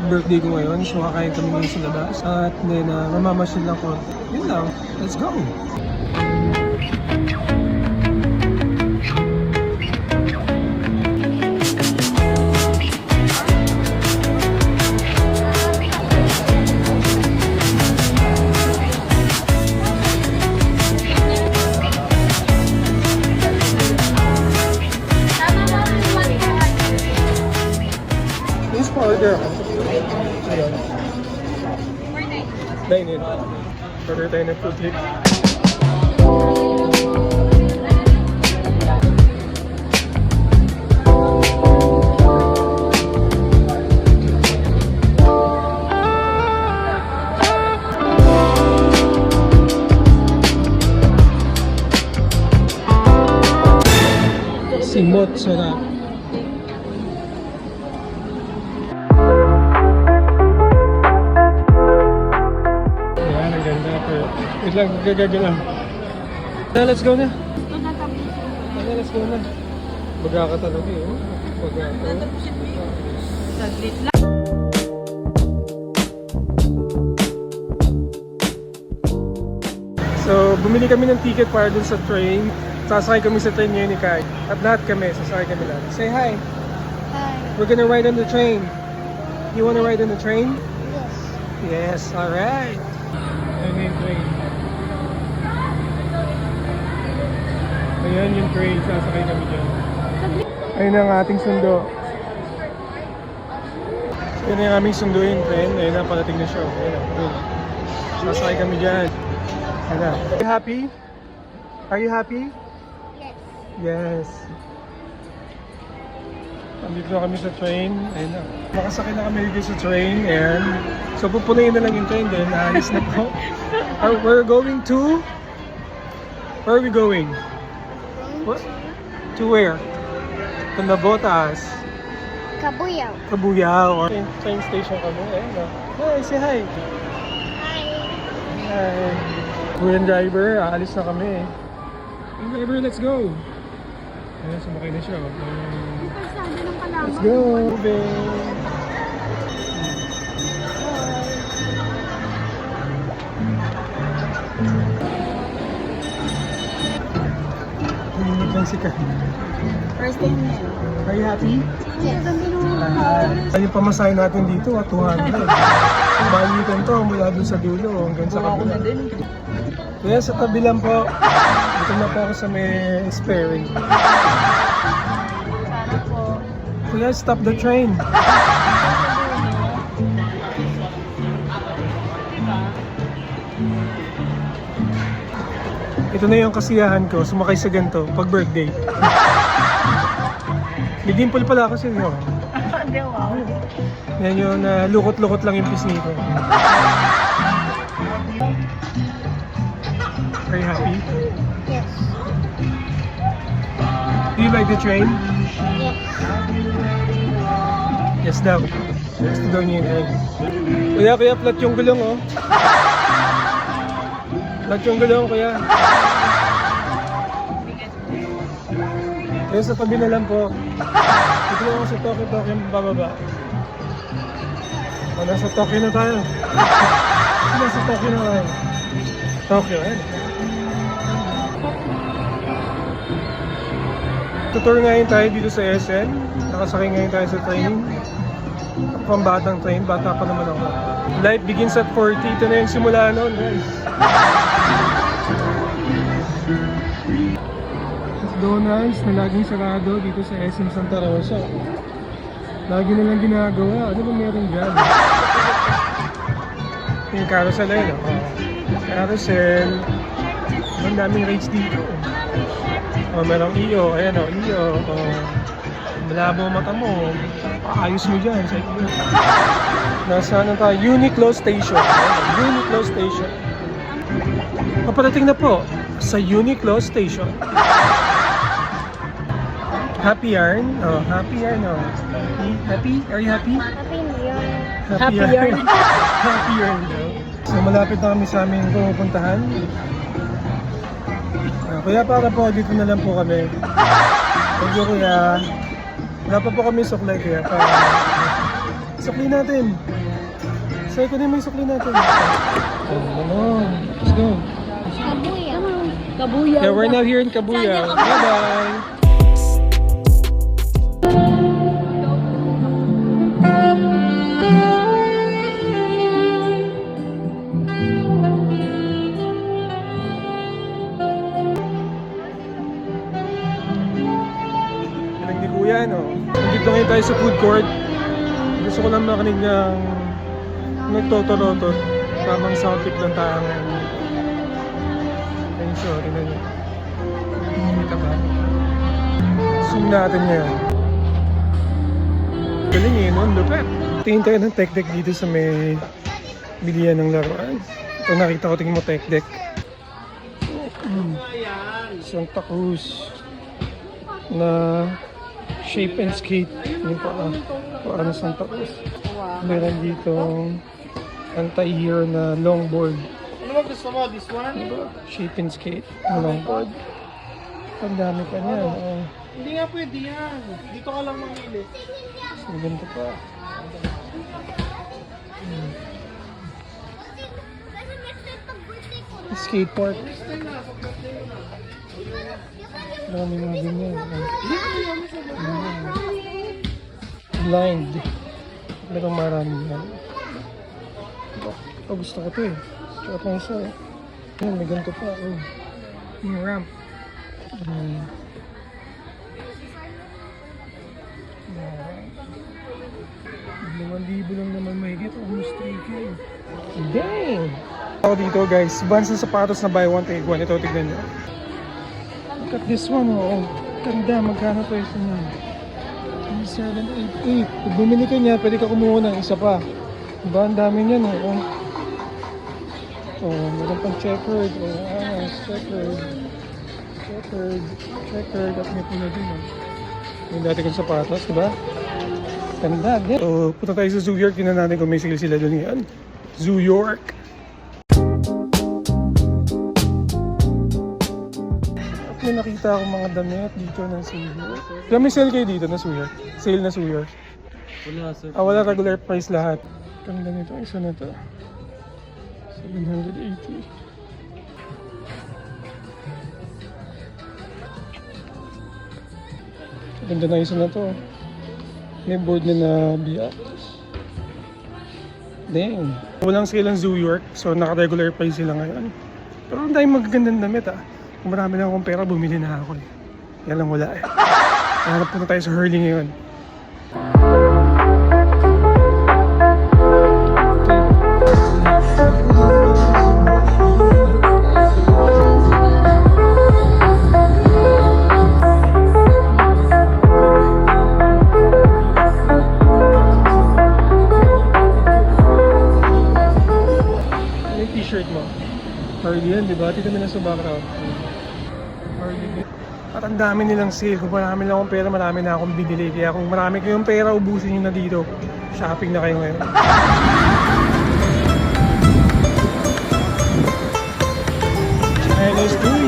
birthday ko ngayon. So kakain kami ngayon sa labas. At then mamamasyal lang konti. Yun lang. Let's go! Order ako. Ayan. Dine-in. Order tayo ng food trip. Simot, sarap. Wait lang, gagagalan. Let's go na. Let's go na. Baga ka talaga eh. Baga ka. Saglit lang. So, bumili kami ng ticket para dun sa train. Sasakay kami sa train ngayon ni Kai. At lahat kami, sasakay kami lang. Say hi. Hi. We're gonna ride on the train. You wanna ride on the train? Yes. Yes, alright. Ayan yung train. Ayan yung train, sasakay kami dyan. Ayun ang ating sundo. Ayun ang aming sunduin train. Ayun na, palating na siya. Ayun na, sasakay kami dyan. Ayun na. Are you happy? Are you happy? Yes. Yes. Nandito na kami sa train. Ayun na. Nakasakay na kami dito sa train. And so pupunayin na lang yung train din. Naalis na po. We're going to... Where are we going? What? To where? To Navotas. Kabuyao. Kabuyao. Train station kami. Ayun na. Hi, say hi. Hi. Hi. Kuya driver, aalis na kami. Kuya driver, let's go. Ayun, sumakay na siya. Let's go. Moving. Tumingin lang si Kai. First time na. Are you happy? Yes. Yung pamasahe natin dito, 200. Balikan to mula dun sa dulo hanggang sa kabila. Kaya sa tabi lang po, dito na po ako sa may sparing. Sana po. Kuya, stop the train. Ito na yung kasiyahan ko, sumakay sa ganito pag birthday. May dimple pala ako sa inyo. Hindi, wow. Yan yung lukot-lukot lang yung pisngi ko. Are you happy? Yes. Do you like the train? Yes. Yes daw. Gusto daw niya yung train. Kuya, flat yung gulong oh. Flat yung gulong, kuya. Kaya sa tabi na lang po. Ito lang ako sa Tokyo, bababa. O, nasa Tokyo na tayo. Nasa Tokyo na tayo. Tokyo, eh. Tutor ngayon tayo dito sa SM. Nakasakay ngayon tayo sa train. Pambatang train, bata pa naman ako. Life begins at 40. Ito na yung simula noon, guys. McDonald's na laging sarado dito sa SM Santa Rosa. Lagi nilang ginagawa. Ano ba meron dyan? Yung carousel ayun. Carousel. Ang daming rates dito. Merong iyo. Ayan o, iyo. Malabo mata mo. Ayos mo dyan sa iyo. Nasa ano tayo? Uniqlo Station. Uniqlo Station. Paparating na po sa Uniqlo Station. Happy yarn? Oh, happy yarn. Oh. Happy? Are you happy? Happy New Year. Happy yarn. Happy yarn daw. So malapit na kami sa aming pupuntahan. Kuya, para po dito na lang po kami. Thank you, kuya. Wala pa po kami suklay, kuya. Sukli natin. Say ko din may sukli natin. Ano? Let's go. Kabuya. Kabuya. Yeah, we're now here in Kabuya. Bye-bye. Galing ni Kuya, no? Nandito ngayon tayo sa food court. Gusto ko lang makinig ng nagtotorotot. Tamang sound clip lang tayo ngayon. Ayun siya, tingnan niyo. Kita ba? Zoom natin yan. Galing eh, no? Lupet. Tingin tayo ng tech deck dito sa may bilihan ng laruan. Ito nakita ko, tingin mo tech deck. Santa Cruz na shape and skate. Yung paano Santa Cruz. Meron dito anti-hero na longboard. Ano ba gusto mo? This one? Diba? Shape and skate na longboard. Ang dami pa niyan. Oh. Hindi nga pwede yan. Dito ka lang mamili. So, ganito pa. Skate park. Marami mga ganyan. Blind. Talagang marami yan. Oh, gusto ko to eh. Tsaka pa isa eh. Yan, may ganito pa. Oh. Yung ramp. Hmm. 2,000 lang naman mahigit. Almost 3K. Dang! Ako dito guys, Vans na sapatos na buy one take one. Ito, tignan nyo. Look at this one, oh. Ganda, magkano to isa niya? 788. Pag bumili ka niya, pwede ka kumuha ng isa pa. Diba, ang dami niyan, oh. Oh, meron pang checkered. Oh, checkered. Checkered. At may pula din, oh. Yung dati kong sapatos, diba? Ganda, din. So, punta tayo sa Zoo York. Tingnan natin kung may sale sila doon yan. Zoo York. At may nakita akong mga damit dito ng Zoo York. Kaya may sale kayo dito na Zoo York? Sale na Zoo York? Wala sir. Ah, wala regular price lahat. Ganda nito. Isa na to. 780. Ganda na isa na to. May board na na biyak. Dang. Walang sale ang Zoo York, so naka-regular price sila ngayon. Pero ang daming magagandang damit ah. Kung marami lang akong pera, bumili na ako eh. Yan lang wala eh. Hanap po na tayo sa Hurley ngayon. T-shirt mo. Harley yan, di ba? Tita mo na sa background. Harley. At ang dami nilang sale. Kung marami lang akong pera, marami na akong binili. Kaya kung marami kayong pera, ubusin nyo na dito. Shopping na kayo ngayon. Chinese New